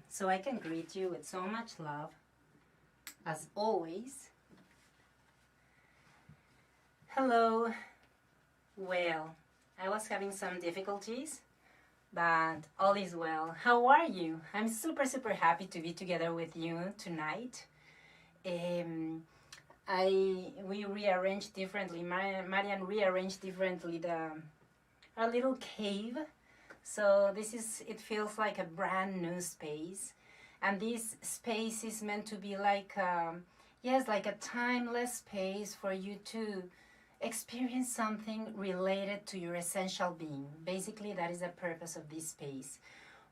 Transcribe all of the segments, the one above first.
So I can greet you with so much love, as always. Hello. Well, I was having some difficulties, but all is well. How are you? I'm super happy to be together with you tonight. Um, we rearranged differently. Marian rearranged differently the our little cave. So it feels like a brand new space, and this space is meant to be like yes, like a timeless space for you to experience something related to your essential being. Basically, that is the purpose of this space,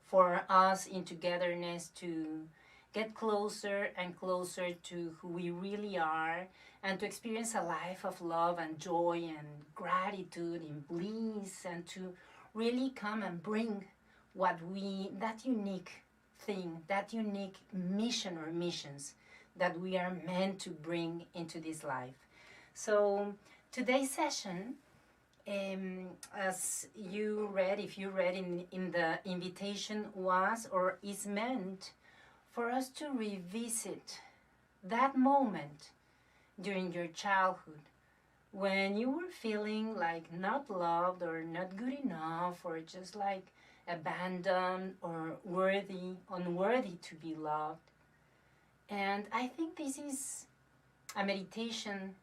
for us in togetherness to get closer and closer to who we really are, and to experience a life of love and joy and gratitude and bliss, and to really come and bring that unique thing, that unique mission or missions that we are meant to bring into this life. So today's session, as you read, if you read in the invitation, was or is meant for us to revisit that moment during your childhood when you were feeling like not loved or not good enough, or just like abandoned or unworthy to be loved. And I think this is a meditation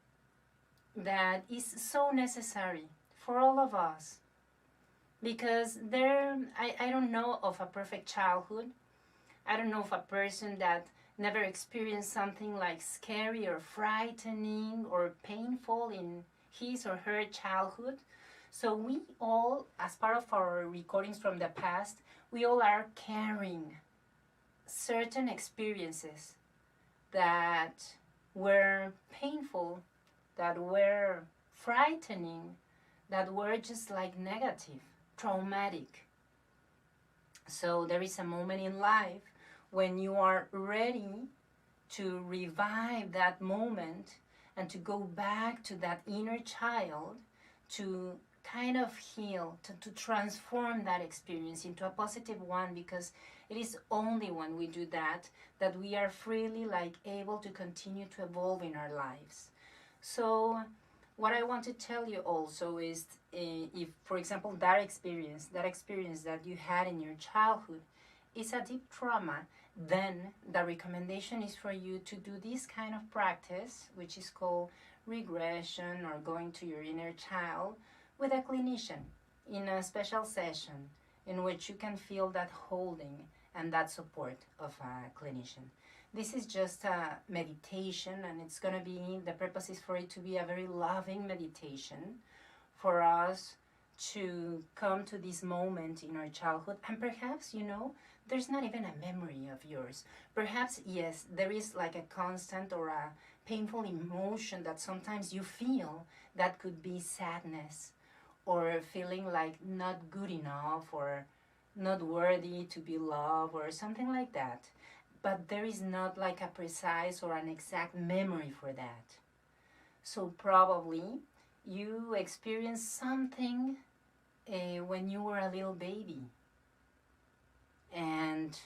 that is so necessary for all of us, because I don't know of a perfect childhood. I don't know of a person that never experienced something like scary or frightening or painful in his or her childhood. So we all, as part of our recordings from the past, we all are carrying certain experiences that were painful, that were frightening, that were just like negative, traumatic. So there is a moment in life when you are ready to revive that moment and to go back to that inner child, to kind of heal, to transform that experience into a positive one, because it is only when we do that that we are freely like able to continue to evolve in our lives. So what I want to tell you also is, if for example that experience that you had in your childhood is a deep trauma, then the recommendation is for you to do this kind of practice, which is called regression or going to your inner child, with a clinician in a special session in which you can feel that holding and that support of a clinician. This is just a meditation, and it's going to be, the purpose is for it to be a very loving meditation for us to come to this moment in our childhood. And perhaps, there's not even a memory of yours. Perhaps, yes, there is like a constant or a painful emotion that sometimes you feel, that could be sadness, or feeling like not good enough, or not worthy to be loved, or something like that. But there is not like a precise or an exact memory for that. So probably you experienced something when you were a little baby, and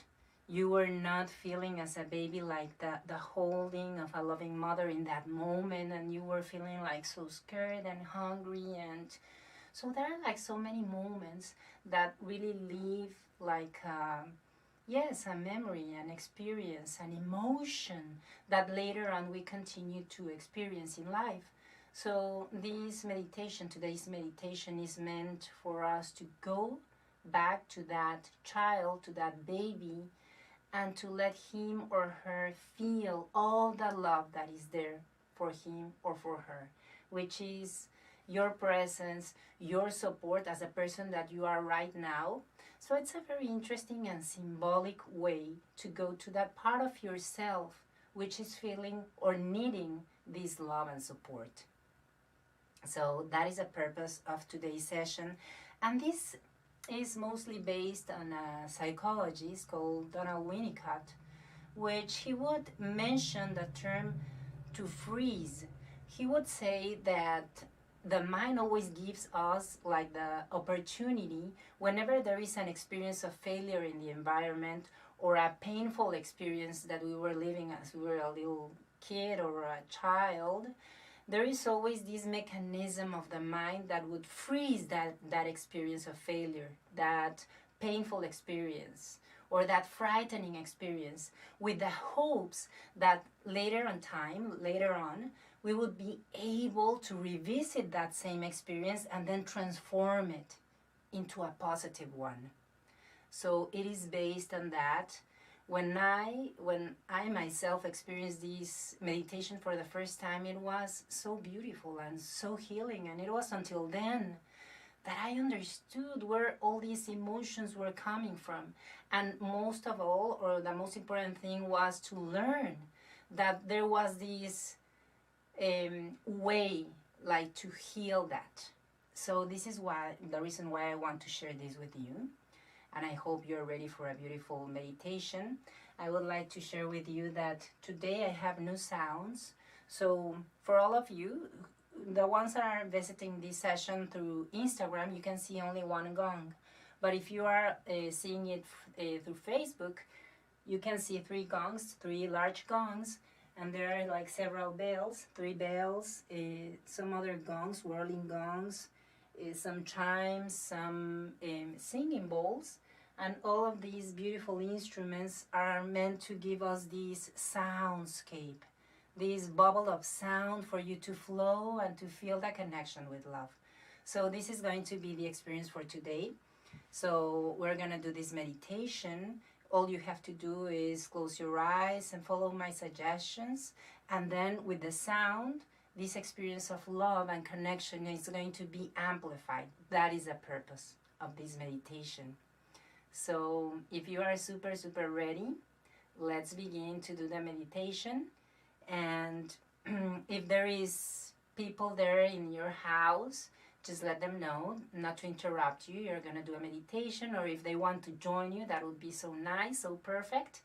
you were not feeling as a baby like the holding of a loving mother in that moment, and you were feeling like so scared and hungry. And so there are like so many moments that really leave like yes, a memory, an experience, an emotion that later on we continue to experience in life. So today's meditation is meant for us to go back to that child, to that baby, and to let him or her feel all the love that is there for him or for her, which is your presence, your support as a person that you are right now. So it's a very interesting and symbolic way to go to that part of yourself which is feeling or needing this love and support. So that is the purpose of today's session. And this is mostly based on a psychologist called Donald Winnicott, which he would mention the term to freeze. He would say that the mind always gives us like the opportunity whenever there is an experience of failure in the environment or a painful experience that we were living as we were a little kid or a child, there is always this mechanism of the mind that would freeze that experience of failure, that painful experience, or that frightening experience, with the hopes that later on, we would be able to revisit that same experience and then transform it into a positive one. So it is based on that. When I myself experienced this meditation for the first time, it was so beautiful and so healing, and it was until then that I understood where all these emotions were coming from. And most of all, or the most important thing, was to learn that there was this way like to heal that. So this is the reason why I want to share this with you, and I hope you're ready for a beautiful meditation. I would like to share with you that today I have new sounds. So for all of you, the ones that are visiting this session through Instagram, you can see only one gong. But if you are seeing it through Facebook, you can see 3 gongs, 3 large gongs, and there are like several bells, 3 bells, some other gongs, whirling gongs, some chimes, some singing bowls, and all of these beautiful instruments are meant to give us this soundscape, this bubble of sound for you to flow and to feel that connection with love. So this is going to be the experience for today. So we're going to do this meditation. All you have to do is close your eyes and follow my suggestions. And then with the sound, this experience of love and connection is going to be amplified. That is the purpose of this meditation. So if you are super ready, let's begin to do the meditation. And if there is people there in your house, just let them know not to interrupt you. You're going to do a meditation, or if they want to join you, that would be so nice, so perfect.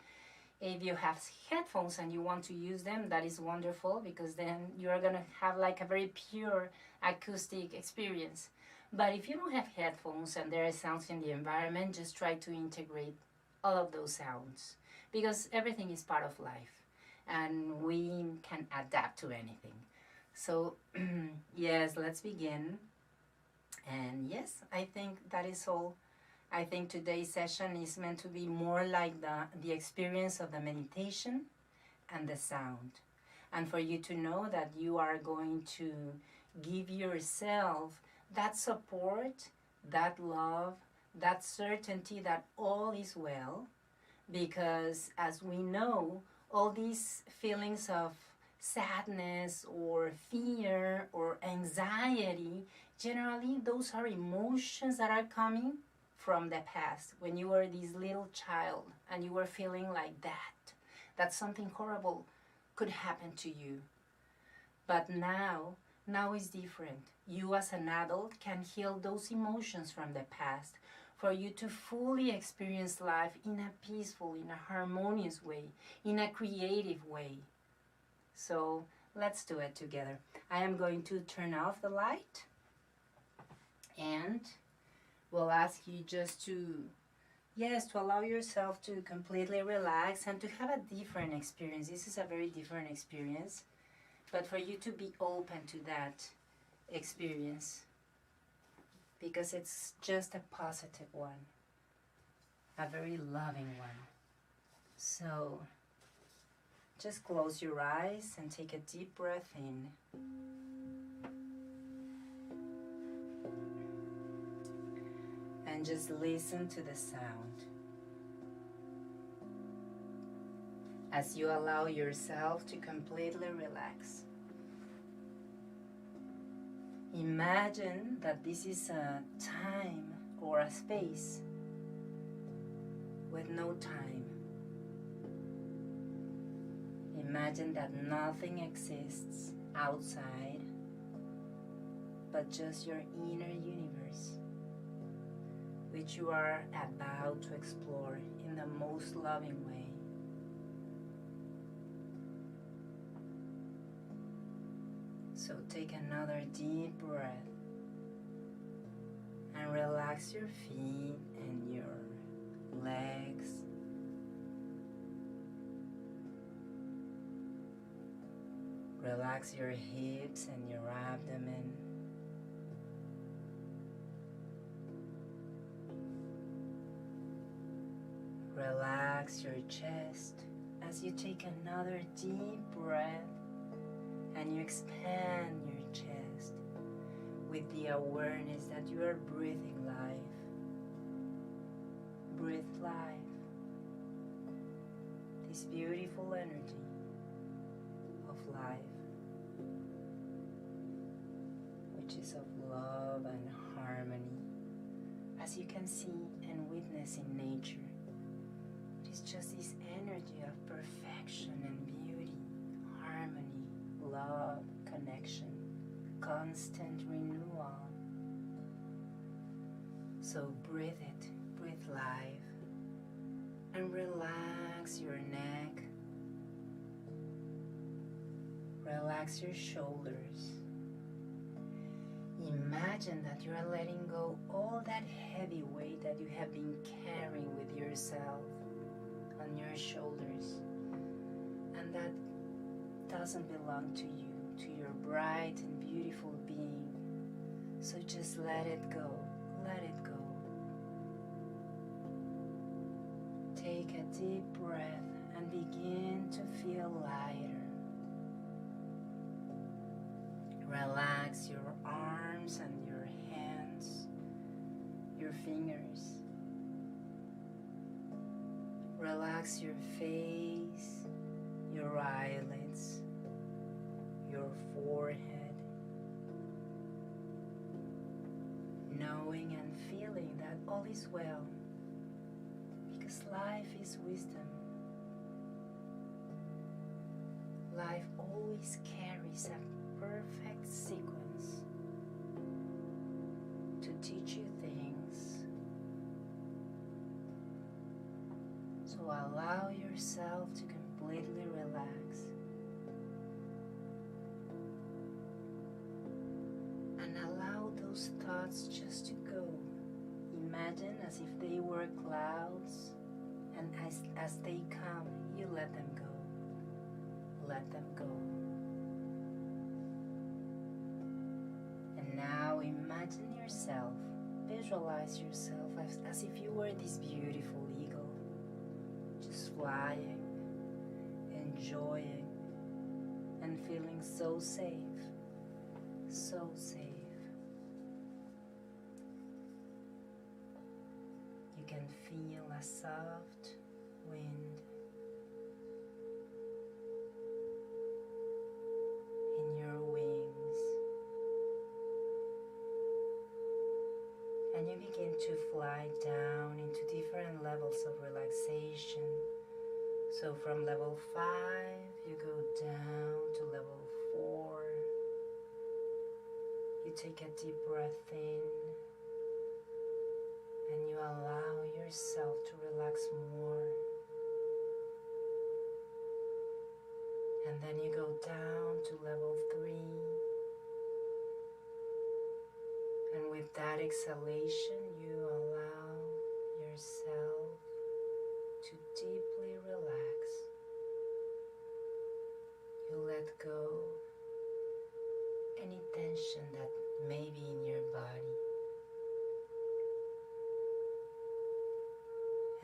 If you have headphones and you want to use them, that is wonderful, because then you're going to have like a very pure acoustic experience. But if you don't have headphones and there are sounds in the environment, just try to integrate all of those sounds, because everything is part of life and we can adapt to anything. So yes, let's begin. And yes, I think that is all. I think today's session is meant to be more like the experience of the meditation and the sound. And for you to know that you are going to give yourself that support, that love, that certainty that all is well. Because as we know, all these feelings of sadness or fear or anxiety, generally those are emotions that are coming from the past, when you were this little child and you were feeling like that something horrible could happen to you. But now is different. You as an adult can heal those emotions from the past for you to fully experience life in a peaceful, in a harmonious way, in a creative way. So let's do it together. I am going to turn off the light, and we'll ask you just to allow yourself to completely relax and to have a different experience. This is a very different experience, but for you to be open to that experience, because it's just a positive one, a very loving one. So just close your eyes and take a deep breath in. And just listen to the sound as you allow yourself to completely relax. Imagine that this is a time or a space with no time. Imagine that nothing exists outside but just your inner universe, which you are about to explore in the most loving way. So take another deep breath and relax your feet and your legs. Relax your hips and your abdomen. Relax your chest as you take another deep breath and you expand your chest with the awareness that you are breathing life. Breathe life, this beautiful energy of life, which is of love and harmony, as you can see and witness in nature. It is just this energy of perfection and beauty, harmony, love, connection, constant renewal. So breathe it, breathe life, and relax your neck, relax your shoulders. Imagine that you are letting go all that heavy weight that you have been carrying with yourself on your shoulders, and that doesn't belong to you, to your bright and beautiful being. So just let it go, let it go. Take a deep breath and begin to feel lighter. Relax your arms and your hands, your fingers. Relax your face, your eyelids, your forehead, knowing and feeling that all is well, because life is wisdom. Life always carries a perfect sequence to teach you things. So allow yourself to completely relax and allow those thoughts just to go. Imagine as if they were clouds, and as they come, you let them go. Let them go. And now imagine yourself, visualize yourself as if you were this beautiful eagle, just flying, enjoying, and feeling so safe, so safe. You can feel a soft wind in your wings, and you begin to fly down into different levels of relaxation. So from level 5 you go down to level 4. You take a deep breath in and you allow yourself to relax more. And then you go down to level 3. And with that exhalation, you allow yourself to deeply relax. You let go any tension that may be in your body.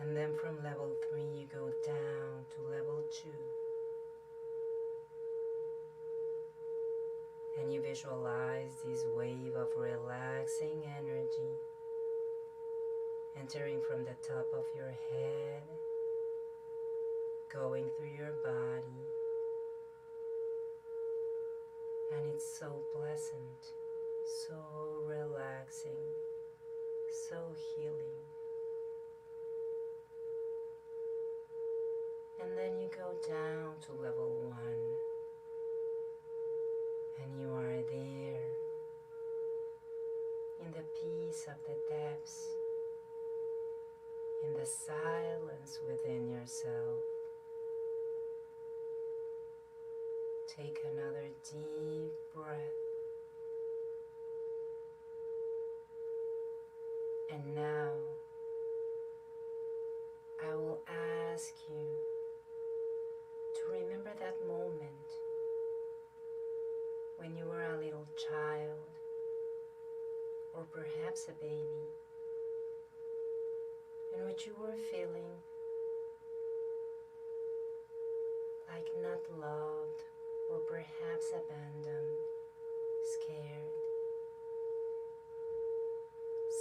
And then from level 3 you go down to level 2. And you visualize this wave of relaxing energy entering from the top of your head, going through your body. And it's so pleasant, so relaxing, so healing. And then you go down to level 1. And you are there in the peace of the depths, in the silence within yourself. Take another deep breath breath. And now I will ask you to remember that moment when you were a little child, or perhaps a baby, in which you were feeling like not loved, or perhaps abandoned, scared.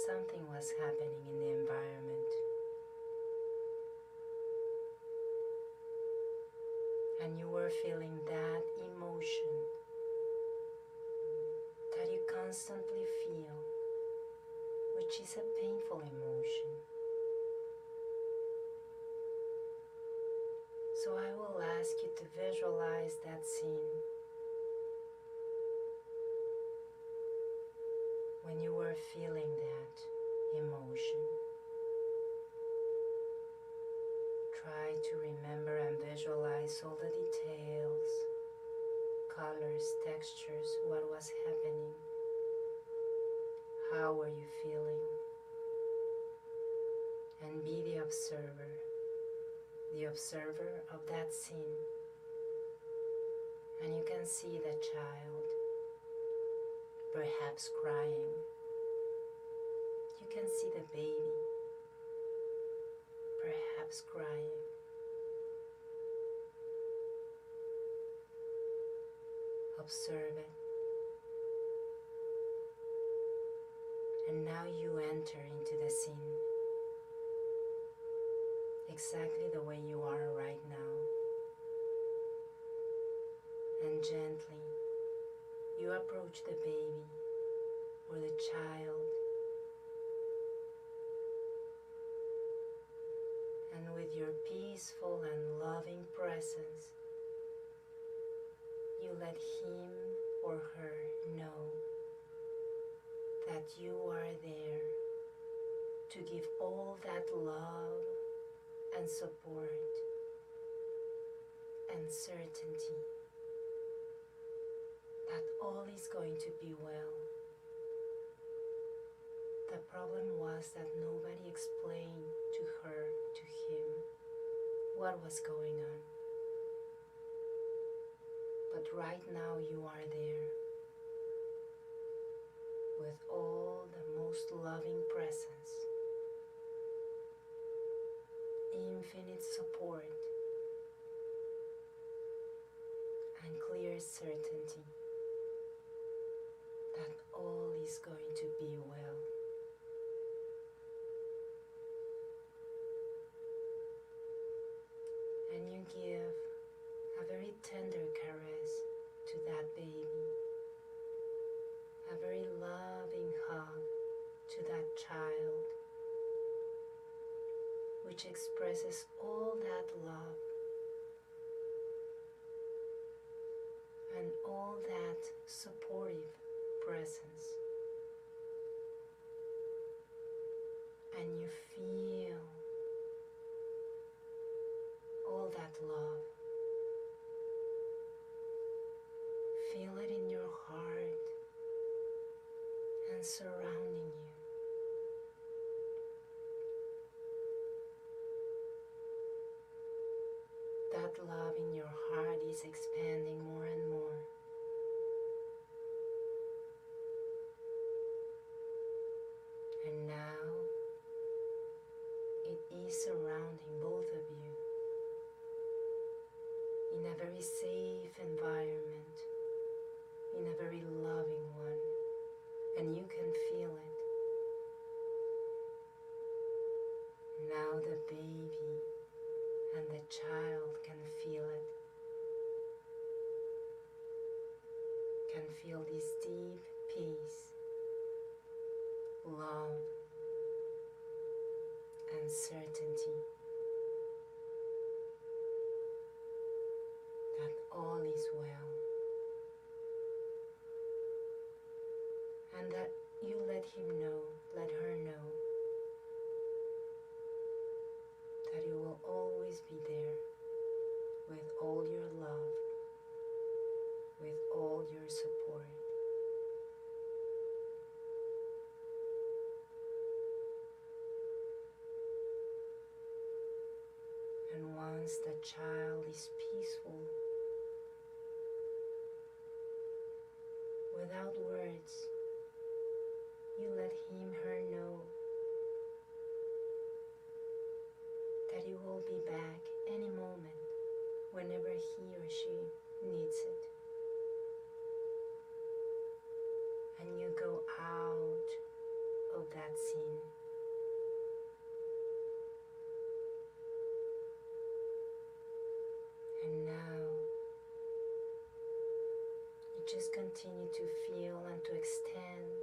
Something was happening in the environment, and you were feeling that emotion that you constantly feel, which is a painful emotion. So I will ask you to visualize that scene when you were feeling that emotion. Try to remember and visualize all the details, colors, textures, what was happening. How were you feeling? And be the observer of that scene. And you can see the child, perhaps crying. You can see the baby, perhaps crying. Observe it. And now you enter into the scene exactly the way you are right now. And gently you approach the baby or the child, and with your peaceful and loving presence, you let him or her know that you are there to give all that love and support and certainty that all is going to be well. The problem was that nobody explained to her, to him, what was going on. But right now you are there with all the most loving presence, infinite support, and clear certainty that all is going to be well. And you give a very tender caress to that baby, a very loving hug to that child, which expresses all that love and all that supportive presence. And you feel all that love. Feel it in your heart and surrounding you. That love in your heart is expanding more and more. And now it is surrounding both of you in a very safe environment, in a very loving one, and you can feel it. Now the baby and the child can feel it, can feel this deep peace, love, and certainty that all is well, and that you let him know, let her know that you will always be there with all your love, with all your support. once the child is peaceful, without words, you let him, her know that you will be back any moment, whenever he or she needs it. And you go out of that scene. And now you just continue to feel and to extend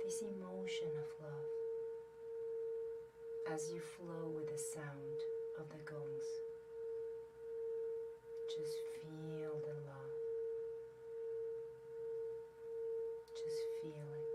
this emotion of love as you flow with the sound of the gongs. Just feel the love. Just feel it.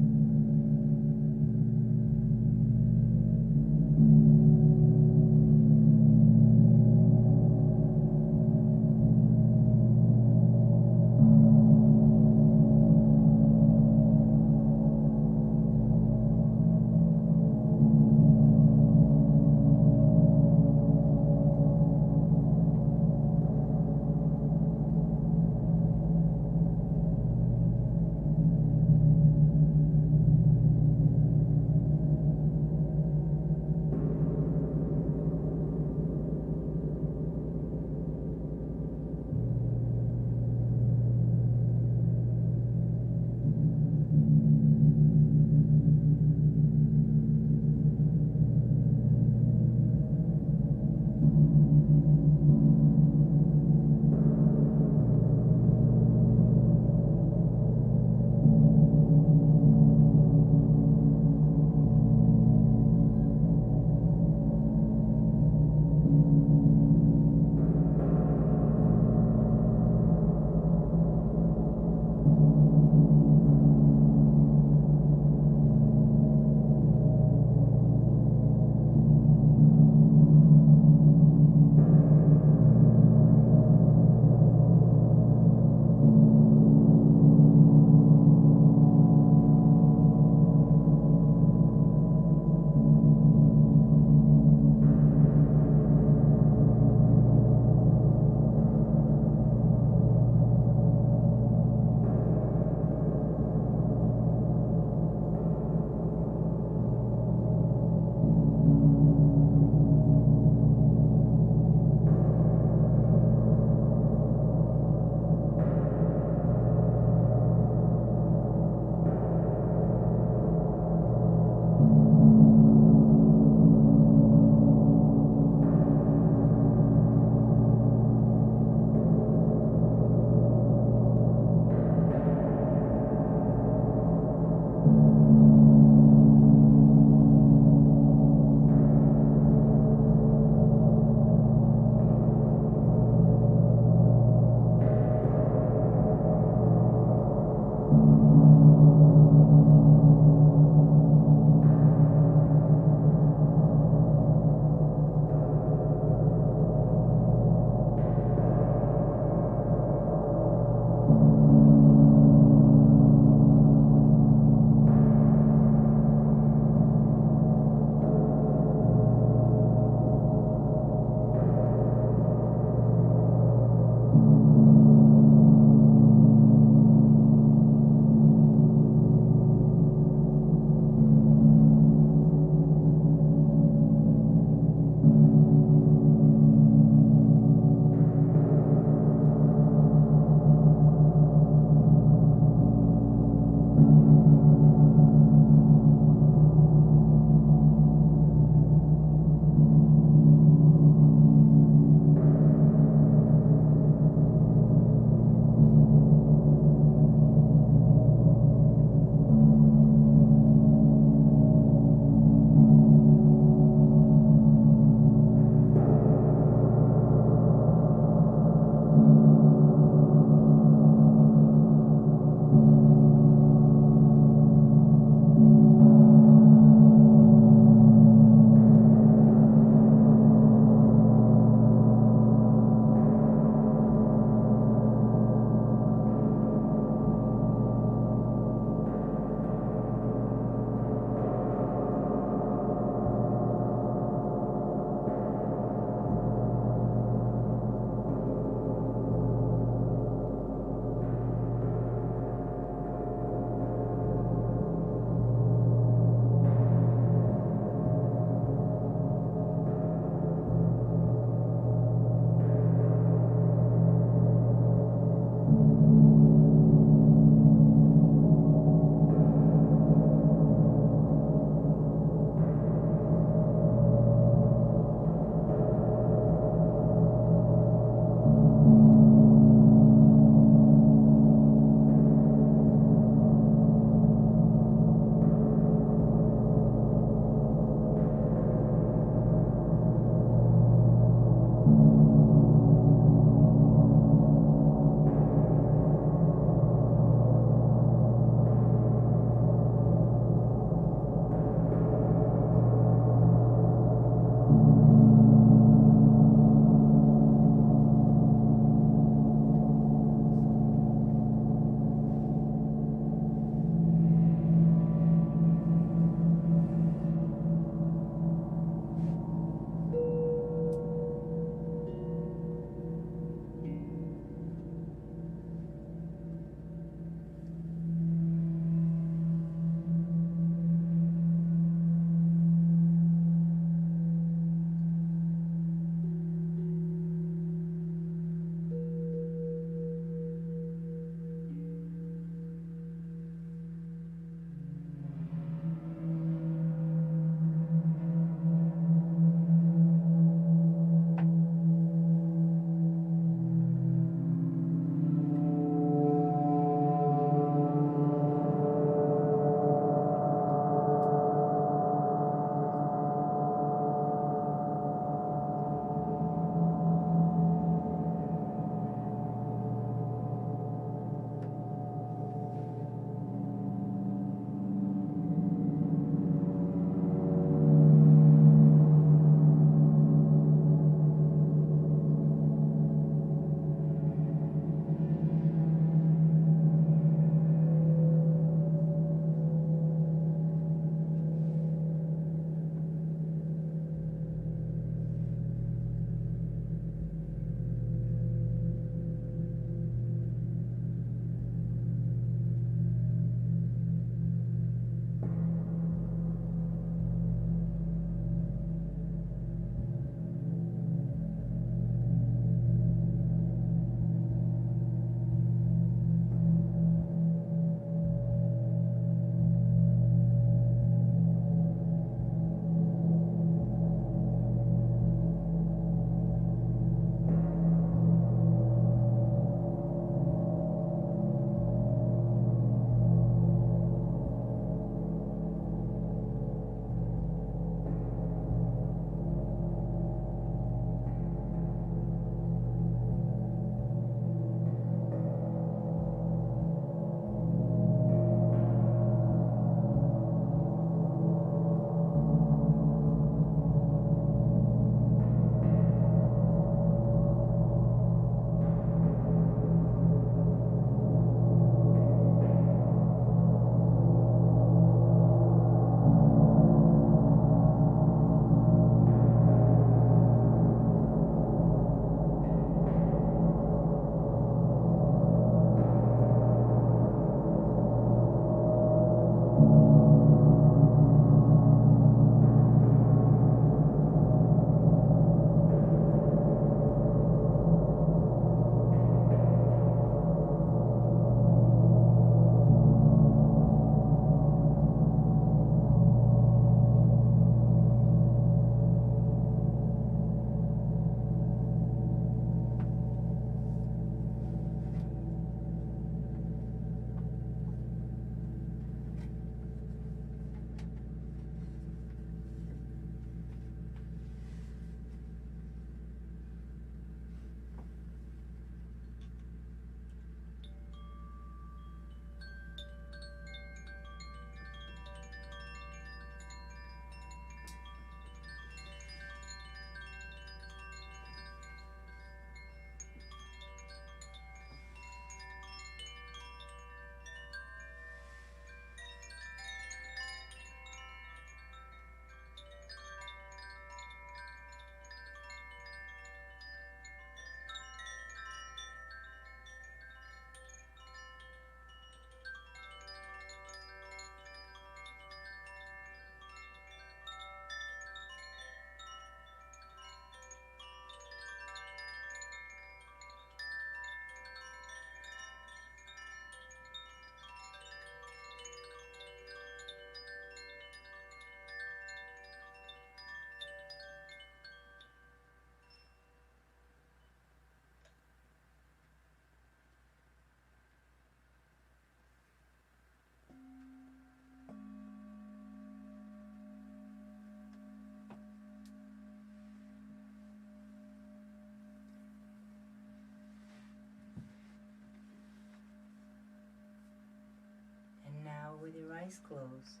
eyes closed.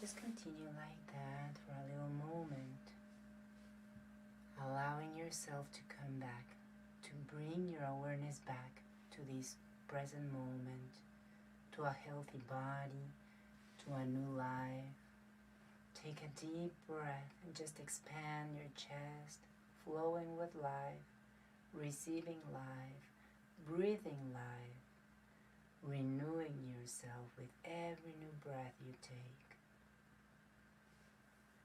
Just continue like that for a little moment, allowing yourself to come back, to bring your awareness back to this present moment, to a healthy body, to a new life. Take a deep breath and just expand your chest, flowing with life, receiving life, breathing life, renewing yourself with every new breath you take.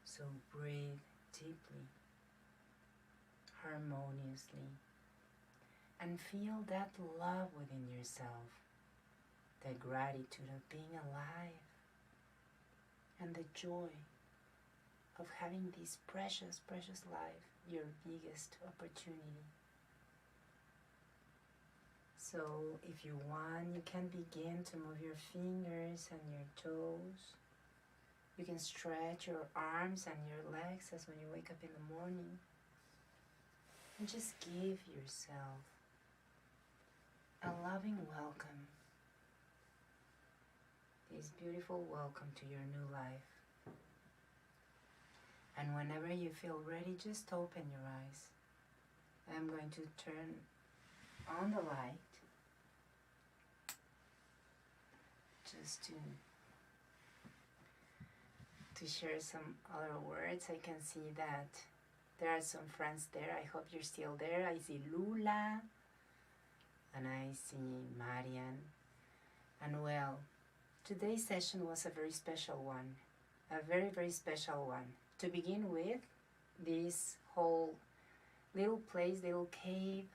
So breathe deeply, harmoniously, and feel that love within yourself, the gratitude of being alive, and the joy of having this precious, precious life, your biggest opportunity. So if you want, you can begin to move your fingers and your toes. You can stretch your arms and your legs as when you wake up in the morning. And just give yourself a loving welcome. This beautiful welcome to your new life. And whenever you feel ready, just open your eyes. I'm going to turn on the light just to share some other words. I can see that there are some friends there. I hope you're still there. I see Lula and I see Marian. And well, today's session was a very special one. A very, very special one. To begin with, this whole little place, little cave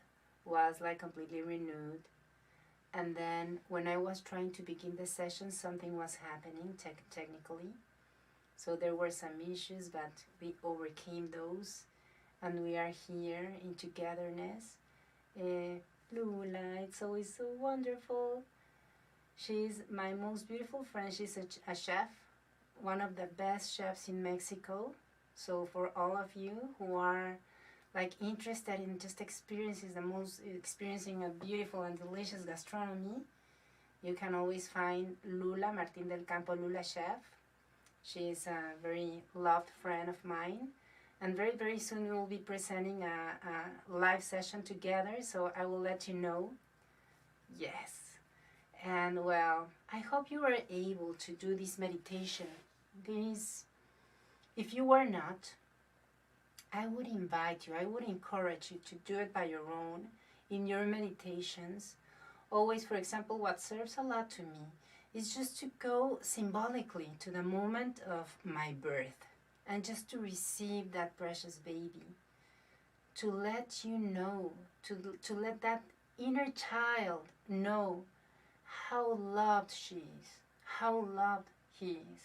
was like completely renewed. And then when I was trying to begin the session, something was happening technically. So there were some issues, but we overcame those. And we are here in togetherness. Lula, it's always so wonderful. She's my most beautiful friend. She's a chef, one of the best chefs in Mexico. So for all of you who are like interested in just experiencing a beautiful and delicious gastronomy, you can always find Lula, Martin del Campo Lula Chef. She is a very loved friend of mine. And very, very soon we will be presenting a live session together, so I will let you know. Yes. And well, I hope you were able to do this meditation. If you were not, I would invite you, I would encourage you to do it by your own, in your meditations. Always, for example, what serves a lot to me is just to go symbolically to the moment of my birth and just to receive that precious baby, to let you know, to let that inner child know how loved she is, how loved he is,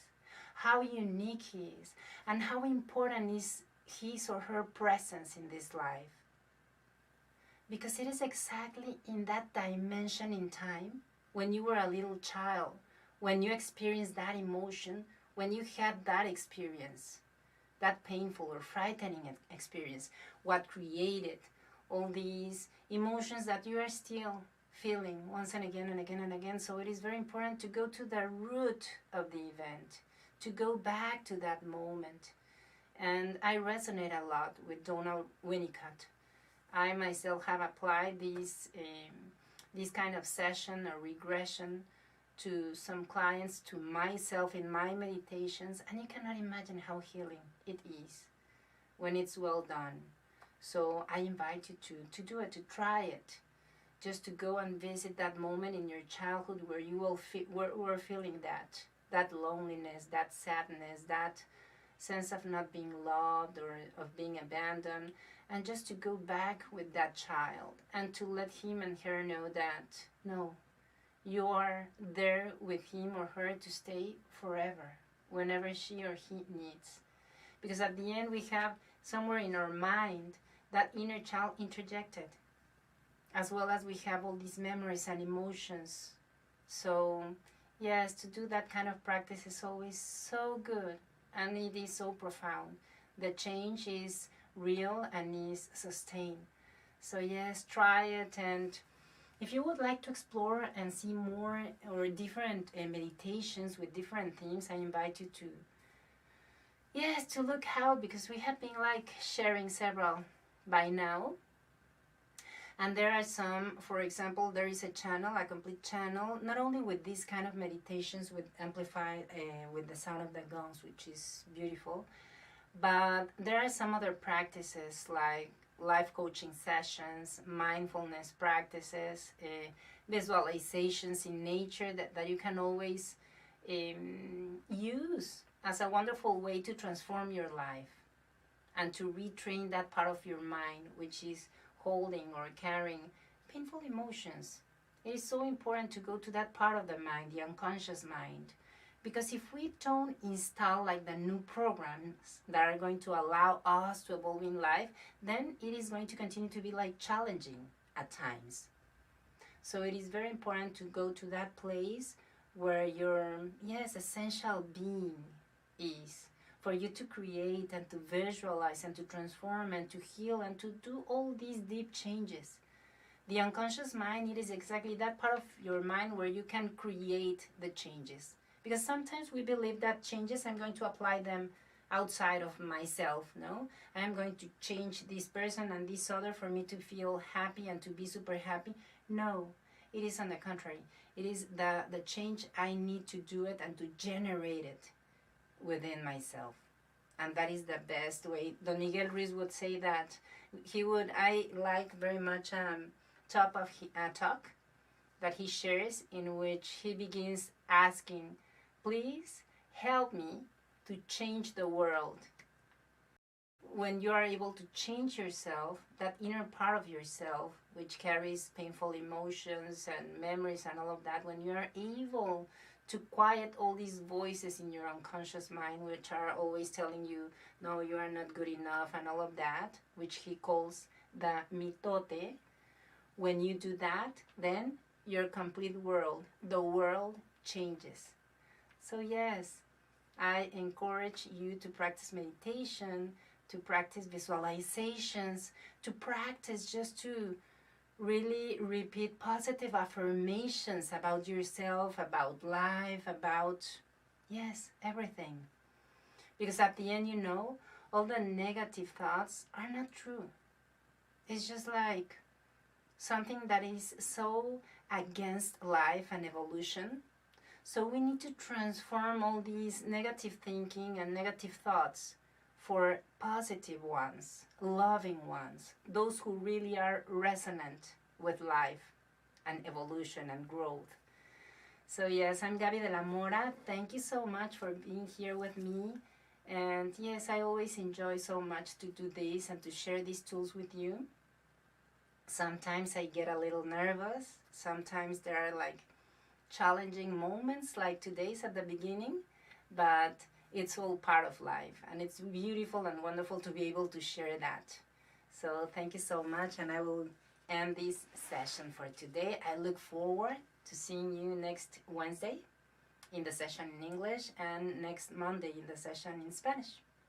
how unique he is, and how important is his or her presence in this life. Because it is exactly in that dimension in time, when you were a little child, when you experienced that emotion, when you had that experience, that painful or frightening experience, what created all these emotions that you are still feeling once and again and again and again. So it is very important to go to the root of the event, to go back to that moment. And I resonate a lot with Donald Winnicott. I myself have applied this kind of session or regression to some clients, to myself in my meditations, and you cannot imagine how healing it is when it's well done. So I invite you to do it, to try it, just to go and visit that moment in your childhood where you were feeling that loneliness, that sadness, that sense of not being loved or of being abandoned, and just to go back with that child and to let him and her know that, no, you are there with him or her to stay forever, whenever she or he needs. Because at the end we have somewhere in our mind that inner child interjected, as well as we have all these memories and emotions. So yes, to do that kind of practice is always so good, and it is so profound. The change is real and is sustained. So yes, try it. And If you would like to explore and see more or different meditations with different themes, I invite you to, yes, to look out, because we have been like sharing several by now. And there are some, for example, there is a channel, a complete channel, not only with these kind of meditations with amplified, with the sound of the gongs, which is beautiful, but there are some other practices like life coaching sessions, mindfulness practices, visualizations in nature that you can always use as a wonderful way to transform your life and to retrain that part of your mind which is holding or carrying painful emotions. It is so important to go to that part of the mind, the unconscious mind, because if we don't install like the new programs that are going to allow us to evolve in life, then it is going to continue to be like challenging at times. So it is very important to go to that place where your, yes, essential being is, for you to create and to visualize and to transform and to heal and to do all these deep changes. The unconscious mind, it is exactly that part of your mind where you can create the changes. Because sometimes we believe that changes, I'm going to apply them outside of myself, no? I am going to change this person and this other for me to feel happy and to be super happy. No, it is on the contrary. It is the change I need to do it and to generate it within myself. And that is the best way. Don Miguel Ruiz would say that I like very much talk that he shares, in which he begins asking, please help me to change the world. When you are able to change yourself, that inner part of yourself, which carries painful emotions and memories and all of that, when you are able to quiet all these voices in your unconscious mind, which are always telling you, no, you are not good enough, and all of that, which he calls the mitote, when you do that, then your complete world, the world changes. So yes, I encourage you to practice meditation, to practice visualizations, to practice just to really repeat positive affirmations about yourself, about life, about, yes, everything. Because at the end, all the negative thoughts are not true. It's just like something that is so against life and evolution. So we need to transform all these negative thinking and negative thoughts for positive ones, loving ones, those who really are resonant with life and evolution and growth. So yes, I'm Gaby de la Mora. Thank you so much for being here with me. And yes, I always enjoy so much to do this and to share these tools with you. Sometimes I get a little nervous. Sometimes there are like challenging moments like today's at the beginning, but it's all part of life, and it's beautiful and wonderful to be able to share that. So thank you so much, and I will end this session for today. I look forward to seeing you next Wednesday in the session in English and next Monday in the session in Spanish.